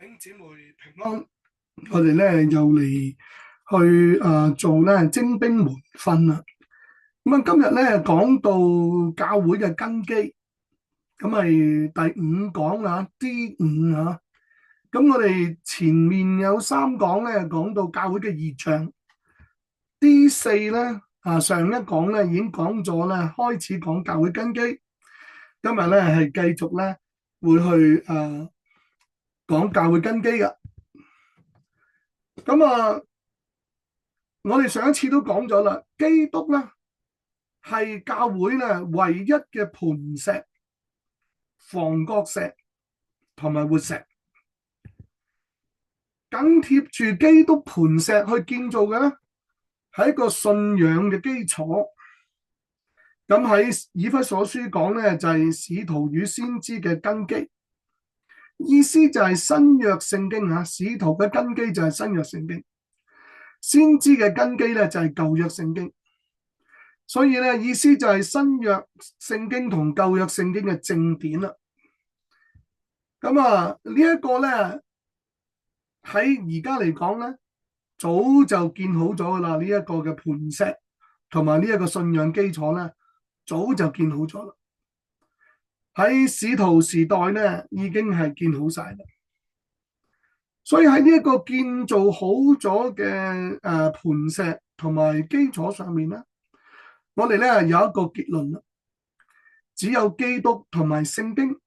兄姊妹平安，我哋咧又嚟去做咧精兵門訓啦。咁啊，今日咧講到教會嘅根基，咁係第五講啊，D5啊。咁我哋前面有三講咧，講到教會嘅異象。D4咧上一講咧已經講咗咧，開始講教會根基。今日咧係繼續咧會去講教會根基嘅。咁我哋上一次都講咗啦，基督咧係教會咧唯一嘅磐石、房角石同埋活石，緊貼住基督磐石去建造嘅咧，係一個信仰嘅基礎。咁喺以弗所書講咧，就係使徒與先知嘅根基，意思就係新約聖經啊，使徒嘅根基就係新約聖經。先知嘅根基咧就係舊約聖經，所以咧意思就係新約聖經同舊約聖經嘅正典啦。咁呢一個咧喺而家嚟講咧，早就建好咗噶啦。呢一個嘅磐石同埋呢一個信仰基礎咧，早就建好咗啦。喺使徒時代咧，已經係建好晒啦。所以喺呢一個建造好咗嘅磐石同埋基礎上面咧，我哋咧有一個結論啦，只有基督同埋聖經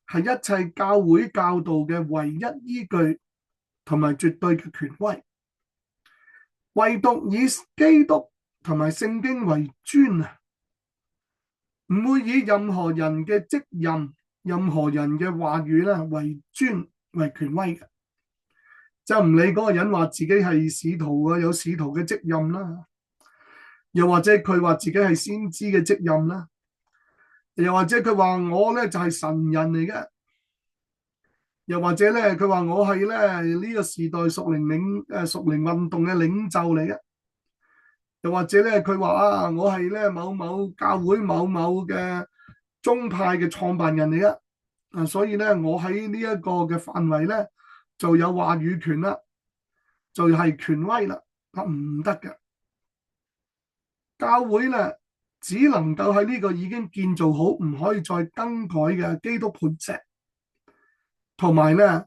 係一切教會教導嘅唯一依據同埋絕對嘅權威，唯獨以基督同埋聖經為尊啊，唔會以任何人嘅職任、任何人嘅話語咧為尊為權威嘅。就唔理嗰個人話自己係使徒啊，有使徒嘅職任啦，又或者佢話自己係先知嘅職任啦，又或者佢話我咧就係神人嚟嘅，又或者咧佢話我係咧呢個時代屬靈運動嘅領袖嚟嘅，又或者咧佢話我係咧某某教會某某嘅宗派嘅創辦人嚟嘅，所以咧我喺呢一個嘅範圍咧就有話語權啦，就係權威啦，唔得嘅。教會咧只能夠喺呢個已經建造好，唔可以再更改嘅基督磐石，同埋咧呢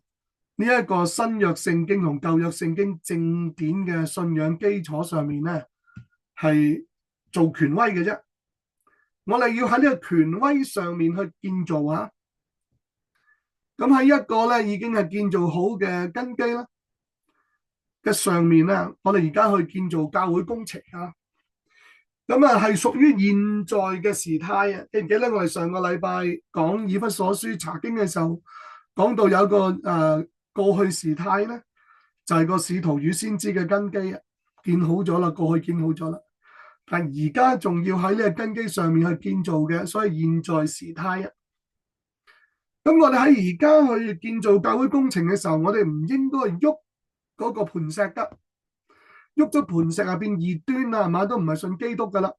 一個新約聖經同舊約聖經正典嘅信仰基礎上面咧，係做權威嘅啫。我哋要喺呢個權威上面去建造啊。咁喺一個咧已經係建造好嘅根基啦嘅上面咧，我哋而家去建造教會工程啊。咁係屬於現在嘅時態啊。記唔記得我哋上個禮拜講以弗所書查經嘅時候，講到有個過去時態咧，就係個使徒與先知嘅根基啊，建好咗啦，過去建好咗啦。但而家仲要喺呢個根基上面去建造嘅，所以現在時態啊。咁我哋喺而家去建造教會工程嘅時候，我哋唔應該喐嗰個磐石噶，喐咗磐石變異端啦，係嘛，都唔係信基督噶啦，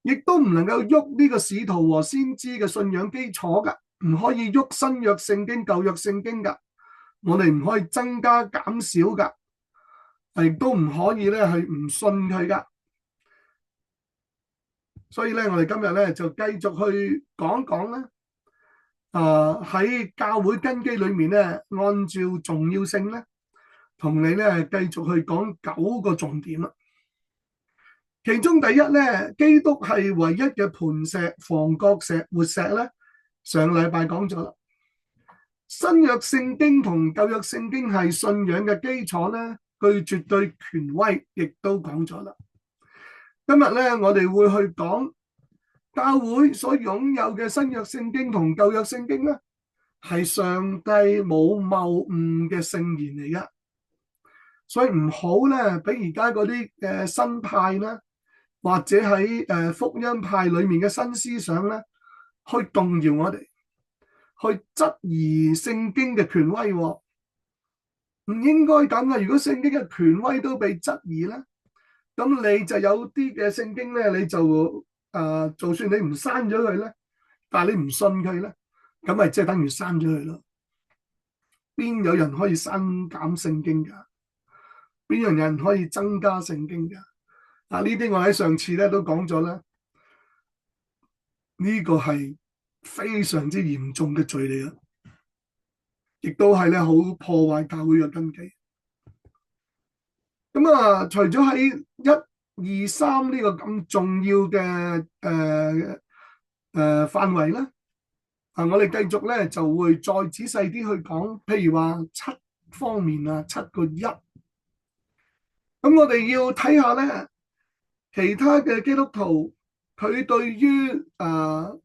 亦都唔能夠喐呢個使徒和先知嘅信仰基礎噶，唔可以喐新約聖經、舊約聖經噶，我哋唔可以增加減少噶，亦都唔可以咧係唔信佢噶。所以咧，我哋今日咧就繼續去講講咧。喺教會根基裏面咧，按照重要性咧，同你咧繼續去講9個重點啦。其中第一咧，基督係唯一嘅磐石、房角石、活石咧。上禮拜講咗啦，新約聖經同舊約聖經係信仰嘅基礎咧，具絕對權威，亦都講咗啦。今日咧，我哋會去講教會所擁有嘅新約聖經同舊約聖經咧，係上帝冇謬誤嘅聖言嚟噶，所以唔好咧俾而家嗰啲新派啦，或者喺福音派裏面嘅新思想咧，去動搖我哋，去質疑聖經嘅權威，唔應該咁嘅。如果聖經嘅權威都被質疑咧，咁你就有啲嘅聖經咧，你就就算你唔刪咗佢咧，但係你唔信佢咧，咁咪即係等於刪咗佢咯。邊有人可以刪減聖經㗎？邊有人可以增加聖經㗎？呢啲我喺上次咧都講咗啦，呢個係非常之嚴重嘅罪嚟嘅，亦都係咧好破壞教會嘅根基。咁除咗喺一二三呢個咁重要嘅範圍咧，我哋繼續咧就會再仔細啲去講，譬如話七方面啊，七個一。咁我哋要睇下咧，其他嘅基督徒佢對於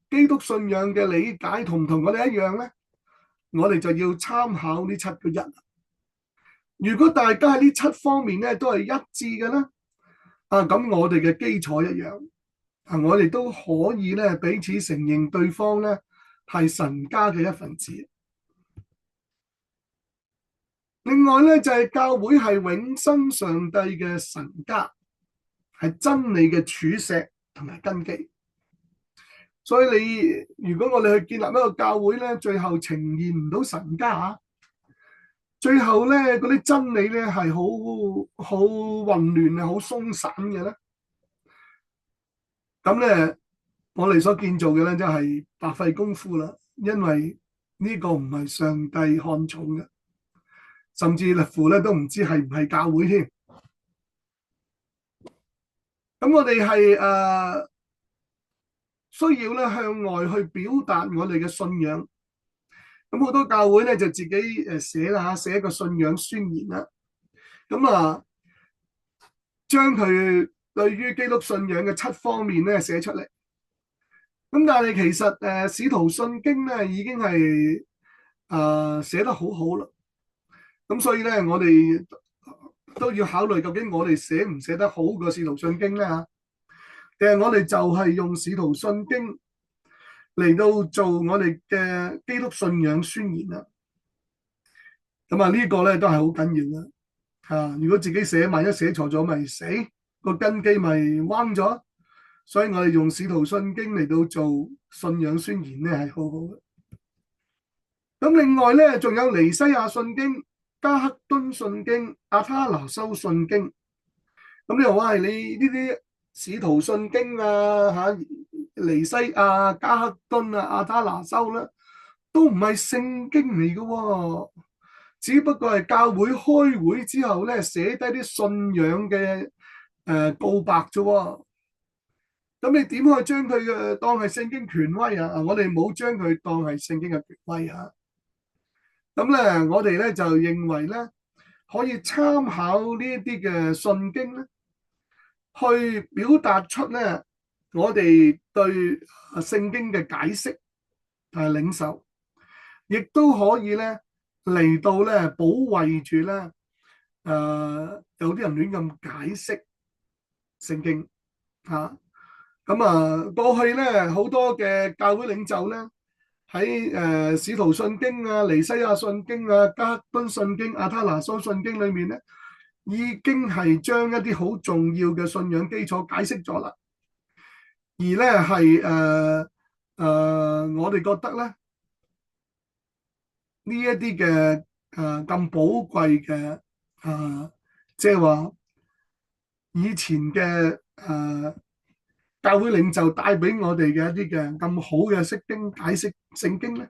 基督信仰嘅理解同唔同我哋一樣咧？我哋就要參考呢七個一。如果大家喺呢七方面咧都係一致嘅咧，咁我哋嘅基礎一樣，我哋都可以咧彼此承認對方咧係神家嘅一份子。另外咧就係教會係永生上帝嘅神家，係真理嘅柱石同埋根基。所以如果我哋去建立一個教會咧，最後呈現唔到神家，最後咧嗰啲真理咧係好混亂啊，好鬆散嘅咧，咁咧我哋所建造嘅咧就係白費功夫啦，因為呢個唔係上帝看重嘅，甚至乎咧都唔知係唔係教會添。咁我哋係需要咧向外去表達我哋嘅信仰。咁好多教會咧就自己寫一個信仰宣言啦。咁將佢對於基督信仰嘅七方面咧寫出嚟。咁但係其實使徒信經咧已經係寫得好好啦。咁所以咧我哋都要考慮究竟我哋寫唔寫得好過使徒信經咧嚇？定係我哋就係用使徒信經嚟到做我哋嘅基督信仰宣言啦。咁呢個咧都係好緊要啦。如果自己寫，萬一寫錯咗，咪死個根基咪彎咗。所以我哋用使徒信經嚟到做信仰宣言咧，係好好嘅。咁另外咧，仲有尼西亞信經、加克敦信經、亞他拿修信經。咁你話係你呢啲使徒信經尼西亞、加克敦亞他拿修咧，都唔係聖經嚟嘅，只不過係教會開會之後咧寫低啲信仰嘅告白啫。咁你點可以將佢嘅當係聖經權威啊？我哋冇將佢當係聖經嘅權威啊。咁咧，我哋咧就認為咧，可以參考呢一啲嘅信經咧，去表達出咧我哋對聖經嘅解釋同埋領受，亦都可以咧嚟到咧保衛住咧有啲人亂咁解釋聖經嚇。過去咧好多嘅教會領袖咧喺使徒信經尼西亞信經加克敦信經、亞他拿修信經裏面咧，已經係將一啲好重要嘅信仰基礎解釋咗啦。而咧係我哋覺得咧呢一啲嘅咁寶貴嘅即係話以前嘅教會領袖帶俾我哋嘅一啲嘅咁好嘅釋經解釋聖經咧，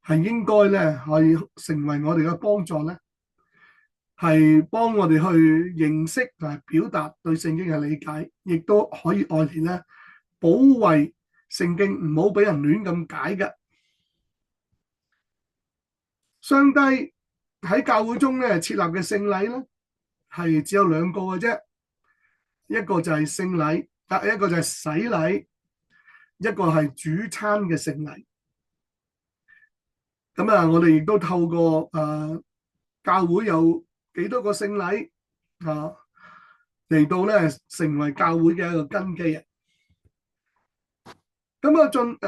係應該咧係成為我哋嘅幫助咧，係幫我哋去認識同埋表達對聖經嘅理解，亦都可以愛嚟咧保衛聖經，唔好俾人亂咁解嘅。上帝喺教會中咧設立嘅聖禮咧係只有兩個嘅啫，一個就係聖禮，一個就係洗禮，一個係主餐嘅聖禮。咁我哋亦都透過教會有幾多個聖禮嚟到咧成為教會嘅一個根基啊。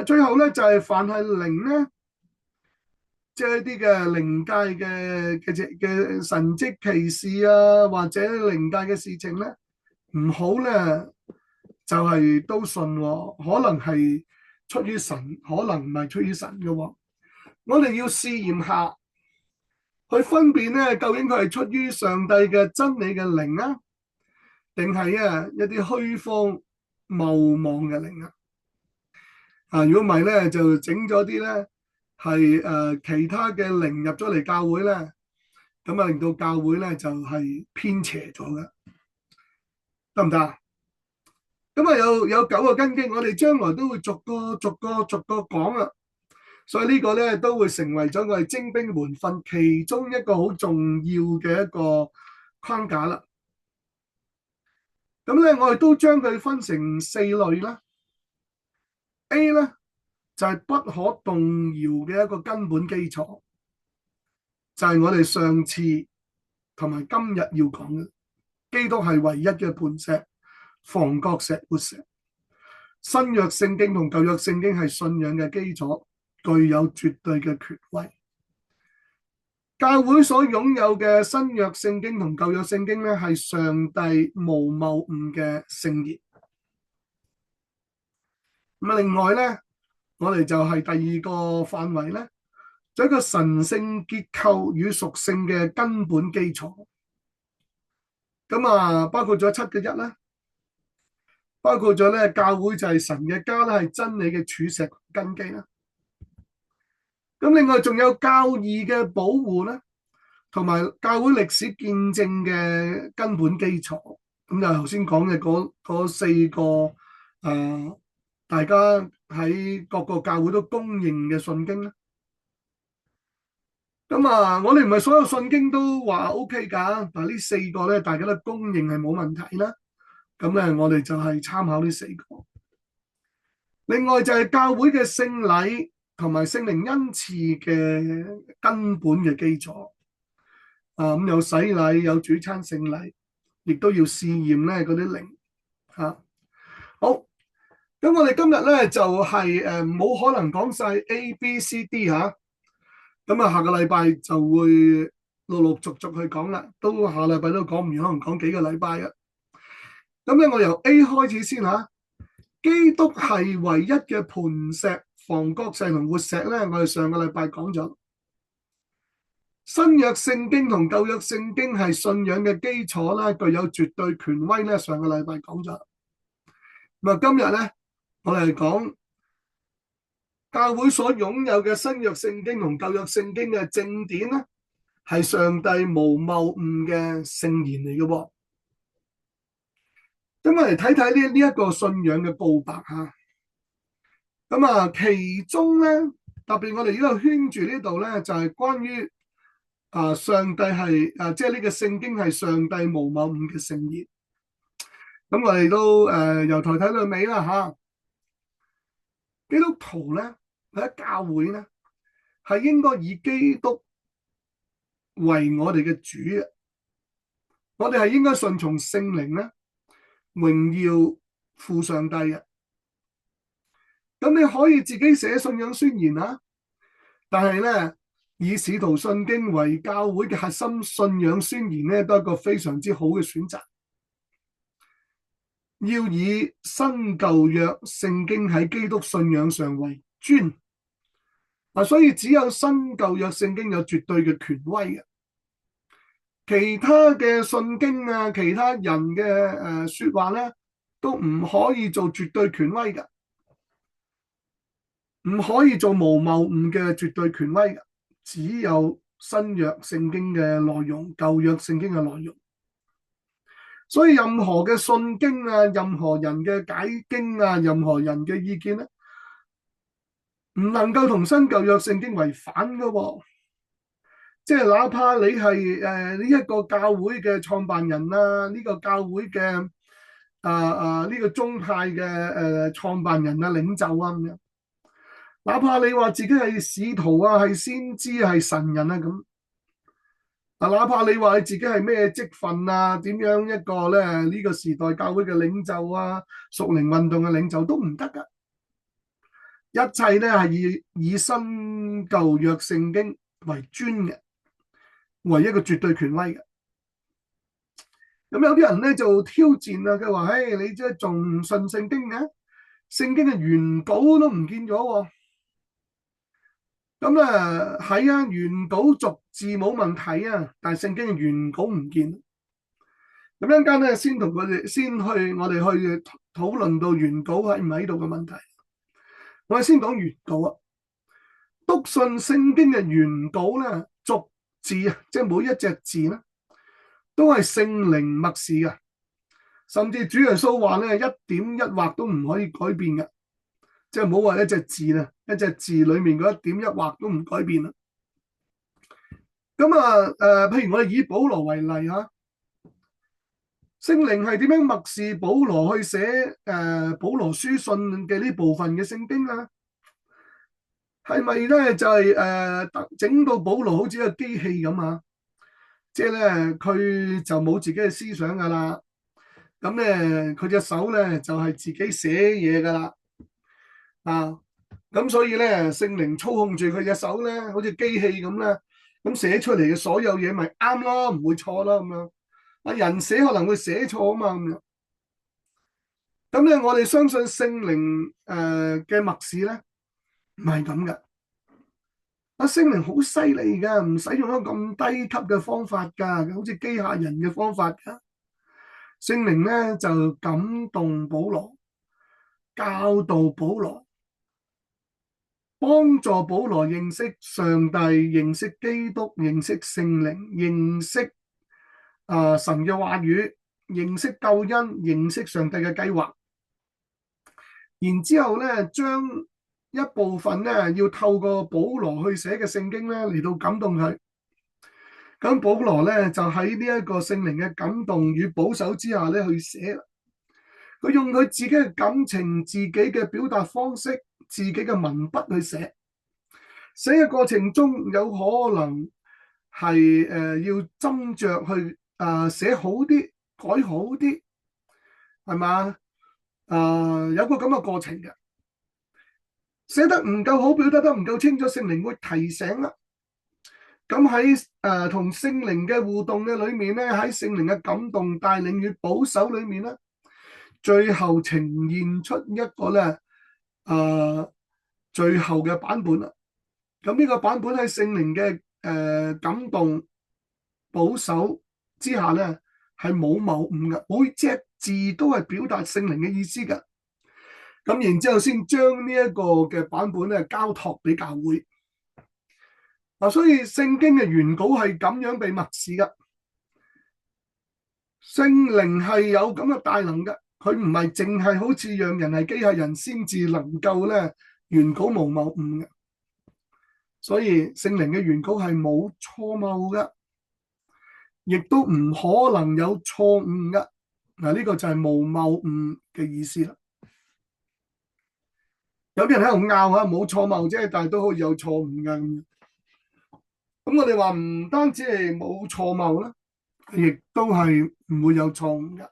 最後咧就係凡係靈咧，即係一啲嘅靈界嘅神蹟奇事或者靈界嘅事情咧，唔好咧就係都信，可能係出於神，可能唔係出於神嘅。我哋要試驗下去分辨咧，究竟佢係出於上帝嘅真理嘅靈啊，定係一啲虛荒謬妄嘅靈啊？如果唔係咧，就整咗啲咧係其他嘅靈入咗嚟教會咧，咁啊令到教會咧就係偏邪咗嘅，得唔得啊？咁啊有九個根基，我哋將來都會逐個講啊。所以呢個咧都會成為咗我哋精兵門訓其中一個好重要嘅一個框架啦。咁咧我哋都將佢分成四類啦。A 咧就係不可動搖嘅一個根本基礎，就係我哋上次同埋今日要講嘅，基督係唯一嘅磐石、房角石、活石。新約聖經同舊約聖經係信仰嘅基礎，具有絕對嘅權威。教會所擁有嘅新約聖經同舊約聖經咧，係上帝無謬誤嘅聖言。咁另外咧，我哋就係第二個範圍咧，就一個神聖結構與屬性嘅根本基礎。咁包括咗七個一啦，包括咗咧教會就係神嘅家啦，係真理嘅柱石根基啦。咁另外仲有教義嘅保護啦，同埋教會歷史見證嘅根本基礎。咁就頭先講嘅嗰四個大家喺各個教會都公認嘅信經啦。我哋唔係所有信經都話 OK 㗎，但係呢四個咧，大家都公認係冇問題啦。咁咧，我哋就係參考呢四個。另外就係教會嘅聖禮同埋聖靈恩賜嘅根本嘅基礎。咁有洗禮，有主餐聖禮，亦都要試驗咧嗰啲靈。好，咁我哋今日咧就係冇可能講晒 A、B、C、D 嚇。咁下個禮拜就會陸陸續續去講啦，都下禮拜都講唔完，可能講幾個禮拜啊。咁咧我由 A 開始先嚇。基督係唯一嘅磐石、房角石同活石咧，我哋上個禮拜講咗。新約聖經同舊約聖經係信仰嘅基礎啦，具有絕對權威咧，上個禮拜講咗。今日咧我哋講教會所擁有嘅新約聖經同舊約聖經嘅正典咧，係上帝無謬誤嘅聖言嚟嘅喎。咁我嚟睇睇呢一個信仰嘅告白嚇。其中咧特別我哋呢度圈住呢度咧，就係關於上帝係即係呢個聖經係上帝無謬誤嘅聖言。咁我哋都由頭睇到尾啦嚇。基督徒咧喺教會咧係應該以基督為我哋嘅主嘅，我哋係應該順從聖靈咧，榮耀父上帝嘅。咁你可以自己寫信仰宣言啊，但係咧以使徒信經為教會嘅核心信仰宣言咧，都係一個非常之好嘅選擇。要以新舊約聖經喺基督信仰上為尊，所以只有新舊約聖經有絕對嘅權威嘅，其他嘅信經其他人嘅說話咧，都唔可以做絕對權威嘅，唔可以做無謬誤嘅絕對權威嘅，只有新約聖經嘅內容，舊約聖經嘅內容。所以任何嘅信經任何人嘅解經任何人嘅意見咧，唔能夠同新舊約聖經違反嘅喎。即係哪怕你係呢一個教會嘅創辦人呢個教會嘅呢個宗派嘅創辦人領袖咁樣，哪怕你話自己係使徒係先知係神人咁。哪怕你話你自己係咩職分點樣一個咧呢個時代教會嘅領袖屬靈運動嘅領袖都唔得噶，一切咧係以新舊約聖經為尊嘅，為一個絕對權威嘅。咁有啲人咧就挑戰佢話：嘿，你即係仲唔信聖經嘅？聖經嘅原稿都唔見咗喎。咁咧係啊，原稿逐字冇問題啊，但係聖經嘅原稿唔見。咁一陣間咧，先同佢哋我哋去討論到原稿喺唔喺度嘅問題。我哋先講原稿啊，篤信聖經嘅原稿咧，逐字啊，即係每一隻字咧，都係聖靈默示嘅，甚至主耶穌話咧，一點一畫都唔可以改變嘅，即係唔好話一隻字啦，一隻字裏面嗰一點一畫都唔改變啦。咁啊，譬如我哋以保羅為例嚇。聖靈係點樣默示保羅去寫保羅書信嘅呢部分嘅聖經啊？係咪咧就係整到保羅好似一個機器咁啊？即係咧佢就冇自己嘅思想噶啦，咁咧佢隻手咧就係自己寫嘢噶啦啊！咁所以咧聖靈操控住佢隻手咧，好似機器咁咧，咁寫出嚟嘅所有嘢咪啱咯，唔會錯咯咁樣。啊人寫可能會寫錯啊嘛咁樣。咁咧，我哋相信聖靈嘅默示咧，唔係咁嘅。啊，聖靈好犀利噶，唔使用一個咁低級嘅方法噶，好似機械人嘅方法噶。聖靈咧就感動保羅，教導保羅，幫助保羅認識上帝、認識基督、認識聖靈、認識神嘅話語、認識救恩、認識上帝嘅計劃。然之後咧，將一部分咧要透過保羅去寫嘅聖經咧嚟到感動佢。咁保羅咧就喺呢一個聖靈嘅感動與保守之下咧去寫。佢用佢自己嘅感情、自己嘅表達方式、自己嘅文筆去寫。寫嘅過程中有可能係要斟酌去寫好啲、改好啲，係嘛？有個咁嘅過程嘅。寫得唔夠好，表達得唔夠清楚，聖靈會提醒啦。咁喺同聖靈嘅互動嘅裏面咧，喺聖靈嘅感動、帶領與保守裏面咧，最後呈現出一個咧最後嘅版本啦。咁呢個版本喺聖靈嘅感動、保守之下咧，係冇謬誤嘅，每隻字都係表達聖靈嘅意思嘅。咁然之後先將呢一個嘅版本咧交託俾教會。所以聖經嘅原稿係咁樣被默示嘅。聖靈係有咁嘅大能嘅，佢唔係淨係好似讓人係機械人先至能夠咧原稿無謬誤嘅。所以聖靈嘅原稿係冇錯謬嘅，亦都唔可能有錯誤嘅。呢個就係無謬誤嘅意思啦。有啲人喺度拗下冇錯謬啫，但係都可以有錯誤嘅咁。咁我哋話唔單止係冇錯謬啦，亦都係唔會有錯誤嘅。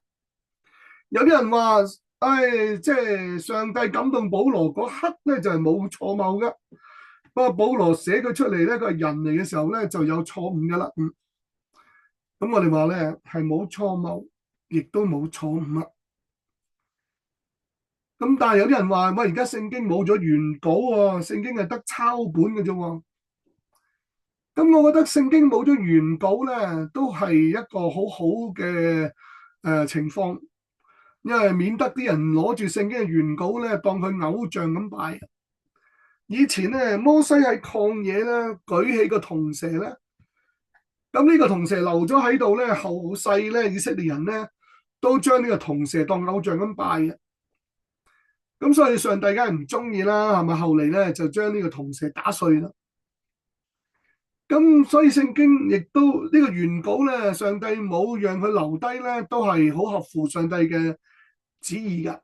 有啲人話，即係上帝感動保羅嗰刻咧就係冇錯謬嘅。不過保羅寫佢出嚟咧，佢係人嚟嘅時候咧就有錯誤噶啦。咁我哋話咧係冇錯謬，亦都冇錯誤啦。咁但係有啲人話，喂，而家聖經冇咗原稿喎，聖經係得抄本嘅啫喎。咁我覺得聖經冇咗原稿咧，都係一個好好嘅情況，因為免得啲人攞住聖經嘅原稿咧，當佢偶像咁拜。以前咧，摩西喺曠野咧舉起個銅蛇咧，咁呢個銅蛇留咗喺度咧，後世咧以色列人咧都將呢個銅蛇當偶像咁拜嘅。咁所以上帝梗係唔中意啦，係咪？後嚟咧就將呢個銅蛇打碎啦。咁所以聖經亦都呢個原稿咧，上帝冇讓佢留低咧，都係好合乎上帝嘅旨意噶，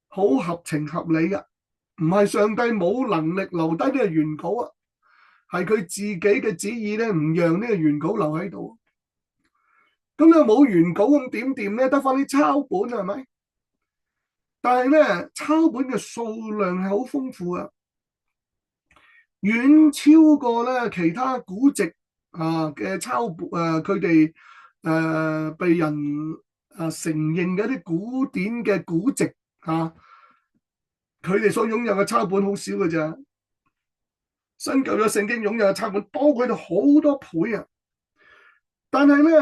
好合情合理噶。唔係上帝冇能力留低呢個原稿啊，係佢自己嘅旨意咧，唔讓呢個原稿留喺度。咁你冇原稿咁點掂咧？得翻啲抄本係咪？但係咧，抄本嘅數量係好豐富啊，遠超過咧其他古籍嘅抄本佢哋被人承認嘅一啲古典嘅古籍佢哋所擁有嘅抄本好少嘅咋。新舊約聖經擁有嘅抄本多佢哋好多倍啊！但係咧，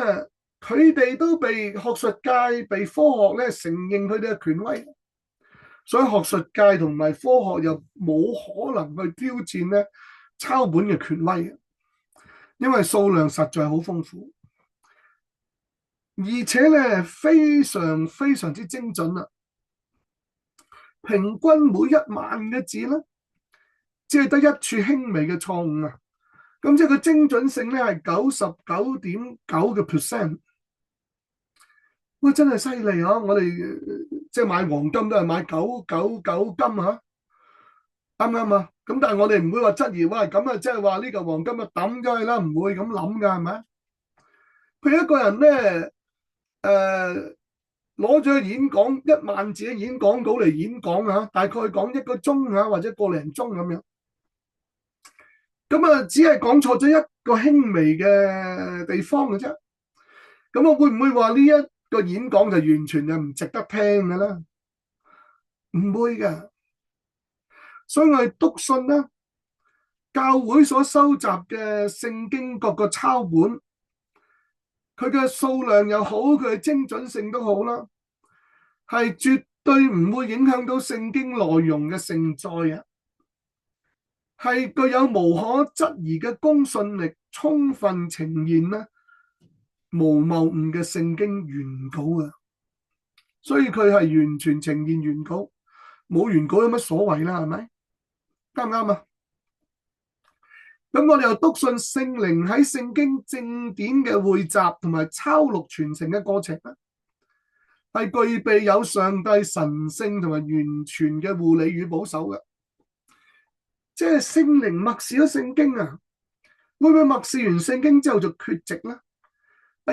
佢哋都被學術界、被科學咧承認佢哋嘅權威，所以學術界同埋科學又冇可能去挑戰咧抄本嘅權威，因為數量實在好豐富，而且咧非常非常之精準啊！平均每1萬嘅字咧，只係得一處輕微嘅錯誤啊！咁即係佢精準性咧係99.9%，哇！真係犀利啊！我哋即係買黃金都係買999金啊，啱唔啱啊？咁但係我哋唔會話質疑，哇！咁啊即係話呢個黃金啊抌咗去啦，唔會咁諗噶，係咪？譬如一個人咧，攞咗演講1萬字嘅演講稿嚟演講啊，大概講1個鐘啊，或者個零鐘咁樣。咁啊，只係講錯咗一個輕微嘅地方嘅啫。咁我會唔會話呢一個演講就完全就唔值得聽嘅咧？唔會嘅。所以我哋篤信咧，教會所收集嘅聖經各個抄本，佢嘅數量又好，佢嘅精準性都好啦，係絕對唔會影響到聖經內容嘅承載啊！係具有無可質疑嘅公信力，充分呈現咧無謬誤嘅聖經原稿啊！所以佢係完全呈現原稿，冇原稿有乜所謂啦？係咪？啱唔啱啊？咁我哋又篤信聖靈喺聖經正典嘅匯集同埋抄錄傳承嘅過程咧，係具備有上帝神聖同埋完全嘅護理與保守嘅。即係聖靈默示咗聖經啊，會唔會默示完聖經之後就缺席咧？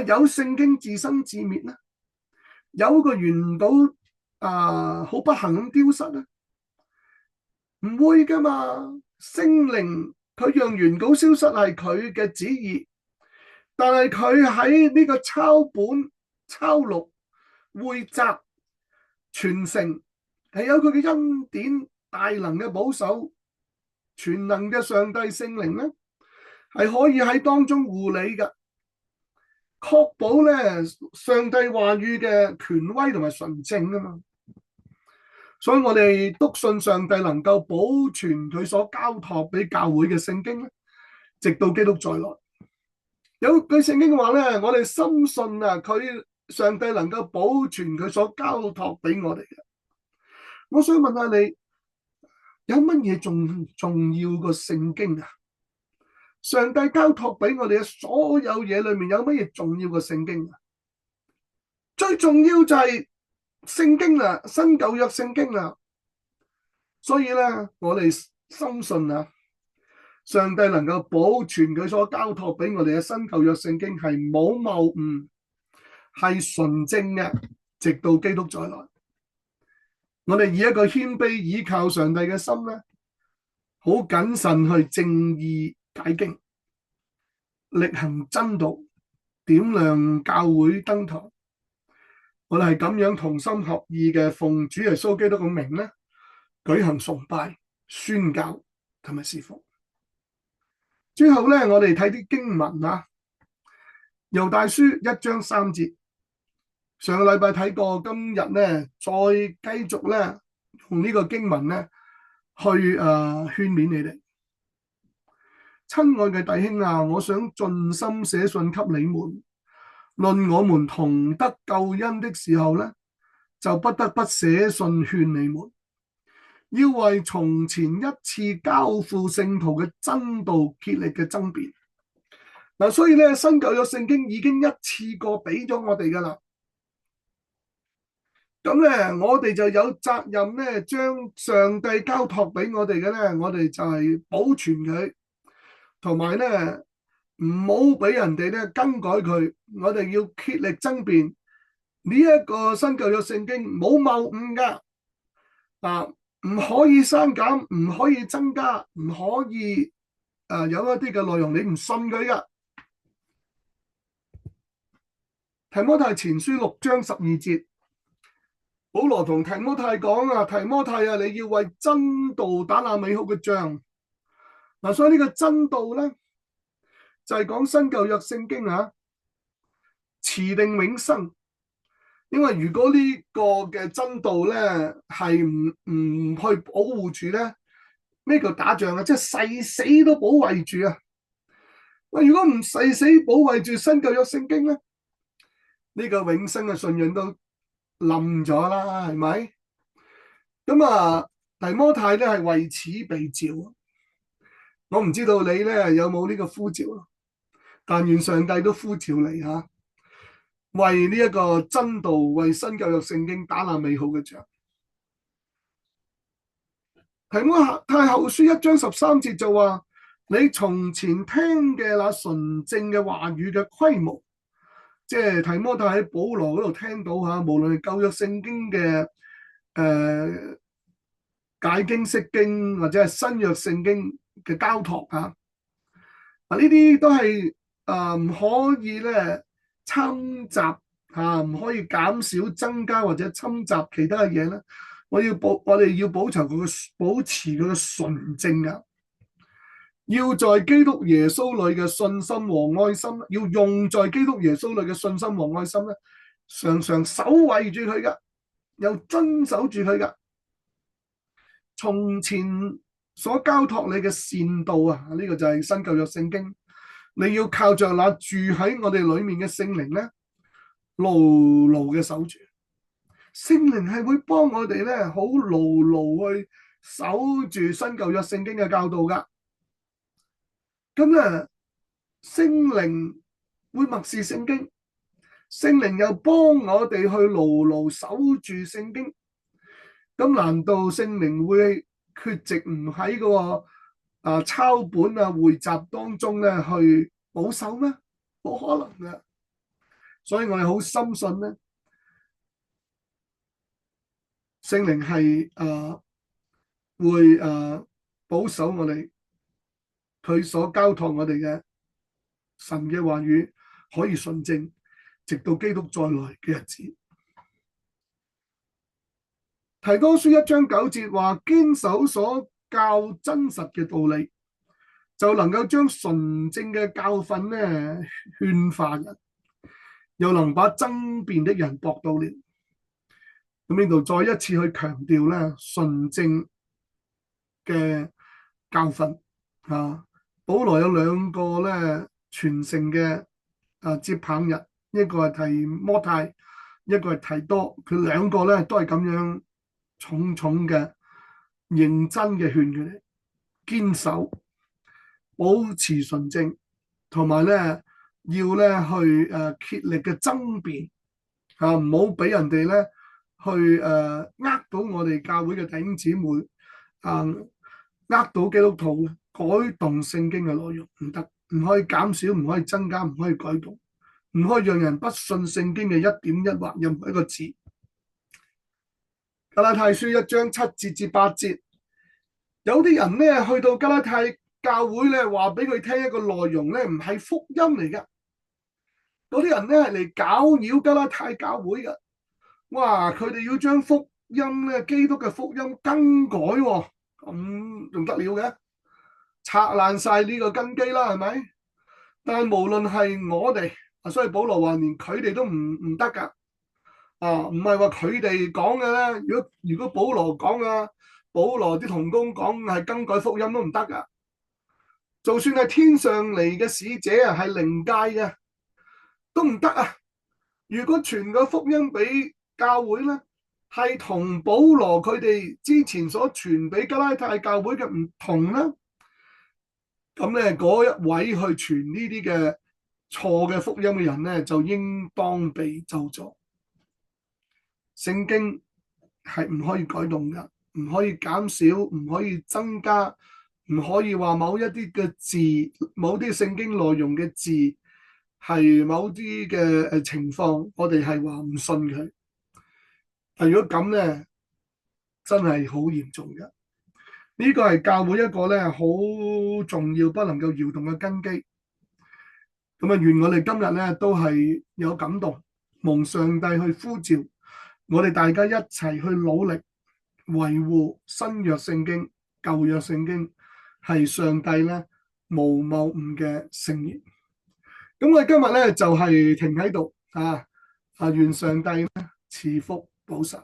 有聖經自生自滅咧？有個原稿好不幸咁丟失咧？唔會噶嘛。聖靈佢讓原稿消失係佢嘅旨意，但係佢喺呢個抄本、抄錄、匯集、傳承係有佢嘅恩典、大能嘅保守。全能嘅上帝聖靈咧，係可以喺當中護理嘅，確保咧上帝話語嘅權威同埋純正啊嘛。所以我哋篤信上帝能夠保存佢所交託俾教會嘅聖經咧，直到基督再來。有句聖經話咧，我哋深信啊，佢上帝能夠保存佢所交託俾我哋嘅。我想問下你，有乜嘢仲重要過聖經啊？上帝交託俾我哋嘅所有嘢裏面，有乜嘢重要過聖經啊？最重要就係聖經啦，新舊約聖經啦。所以咧，我哋深信啊，上帝能夠保存佢所交託俾我哋嘅新舊約聖經係冇謬誤，係純正嘅，直到基督再來。我哋以一個謙卑倚靠上帝嘅心咧，好謹慎去正義解經，力行真道，點亮教會燈台。我哋係咁樣同心合意嘅，奉主耶穌基督嘅名咧，舉行崇拜、宣教同埋侍奉。之後咧，我哋睇啲經文啊，猶大書1章3節。上個禮拜睇過，今日咧再繼續咧用呢個經文咧去勸勉你哋。親愛嘅弟兄啊，我想盡心寫信給你們，論我們同得救恩的時候咧，就不得不寫信勸你們，要為從前一次交付聖徒嘅真道竭力嘅爭辯。嗱，所以咧新舊約聖經已經一次過俾咗我哋噶啦。咁咧，我哋就有責任咧，將上帝交託俾我哋嘅咧，我哋就係保存佢，同埋咧唔好俾人哋咧更改佢。我哋要竭力爭辯呢一個新舊約聖經冇謬誤噶，唔可以刪減，唔可以增加，唔可以有一啲嘅內容你唔信佢噶。提摩太前書6章12節。保羅同提摩太講啊，提摩太啊，你要為真道打那美好嘅仗。所以呢個真道咧就係講新舊約聖經啊，持定永生。因為如果呢個嘅真道咧係唔去保護住咧，咩叫打仗啊？即係誓死都保衛住啊！喂，如果唔誓死保衛住新舊約聖經咧，呢個永生嘅信仰都冧咗啦，係咪？咁啊，提摩太咧係為此被召。我唔知道你咧有冇呢個呼召，但願上帝都呼召你嚇，為呢一個真道，為新舊約聖經打那美好嘅仗。提摩太後書1章13節就話：你從前聽嘅那純正嘅話語嘅規模，即係提摩太喺保羅嗰度聽到嚇，無論係舊約聖經嘅解經釋經，或者係新約聖經嘅交託嚇，呢啲都係唔可以咧侵襲嚇，唔可以減少、增加或者侵襲其他嘅嘢咧。我哋要保持佢嘅純正啊！要在基督耶穌裏嘅信心和愛心，要用在基督耶穌裏嘅信心和愛心咧，常常守衛住佢噶，又遵守住佢噶。從前所交託你嘅善道啊，呢個就係新舊約聖經。你要靠着那住喺我哋裏面嘅聖靈咧，牢牢嘅守住。聖靈係會幫我哋咧，好牢牢去守住新舊約聖經嘅教導噶。咁咧，聖靈會默示聖經，聖靈又幫我哋去牢牢守住聖經。咁難道聖靈會缺席唔喺個抄本啊匯集當中咧去保守咩？冇可能嘅。所以我哋好深信咧，聖靈係會保守我哋，佢所交託我哋嘅神嘅話語可以純正，直到基督再來嘅日子。提多書1章9節話：堅守所教真實嘅道理，就能夠將純正嘅教訓咧勸化人，又能把爭辯的人駁倒了。咁呢度再一次去強調咧純正嘅教訓啊！保羅有兩個咧傳承嘅接棒人，一個係提摩太，一個係提多，佢兩個咧都係咁樣重重嘅認真嘅勸佢哋堅守、保持純正，同埋咧要咧去竭力嘅爭辯啊，唔好俾人哋咧去到我哋教會嘅弟兄姊妹到基督徒改動聖經嘅內容，唔得，唔可以減少，唔可以增加，唔可以改動，唔可以讓人不信聖經嘅一點一畫任何一個字。加拉太書1章7節至8節，有啲人咧去到加拉太教會咧，話俾佢聽一個內容咧，唔係福音嚟嘅。嗰啲人咧係嚟攪擾加拉太教會嘅。哇！佢哋要將福音咧，基督嘅福音更改喎，咁仲得了嘅？拆爛晒呢個根基啦，係咪？但係無論係我哋，所以保羅話連佢哋都唔得噶。唔係話佢哋講嘅咧。如果保羅講啊，保羅啲同工講係更改福音都唔得噶。就算係天上嚟嘅使者啊，係靈界嘅都唔得啊。如果傳個福音俾教會咧，係同保羅佢哋之前所傳俾加拉太教會嘅唔同啦，咁咧嗰一位去傳呢啲嘅錯嘅福音嘅人咧，就應當被咒詛。聖經係唔可以改動噶，唔可以減少，唔可以增加，唔可以話某一啲嘅字，某啲聖經內容嘅字係某啲嘅情況，我哋係話唔信佢。但如果咁咧，真係好嚴重嘅。呢個係教會一個咧好重要、不能夠搖動嘅根基。咁啊，願我哋今日咧都係有感動，蒙上帝去呼召我哋大家一齊去努力維護新約聖經、舊約聖經係上帝咧無謬誤嘅聖言。咁我哋今日咧就係停喺度啊！願上帝咧賜福保守。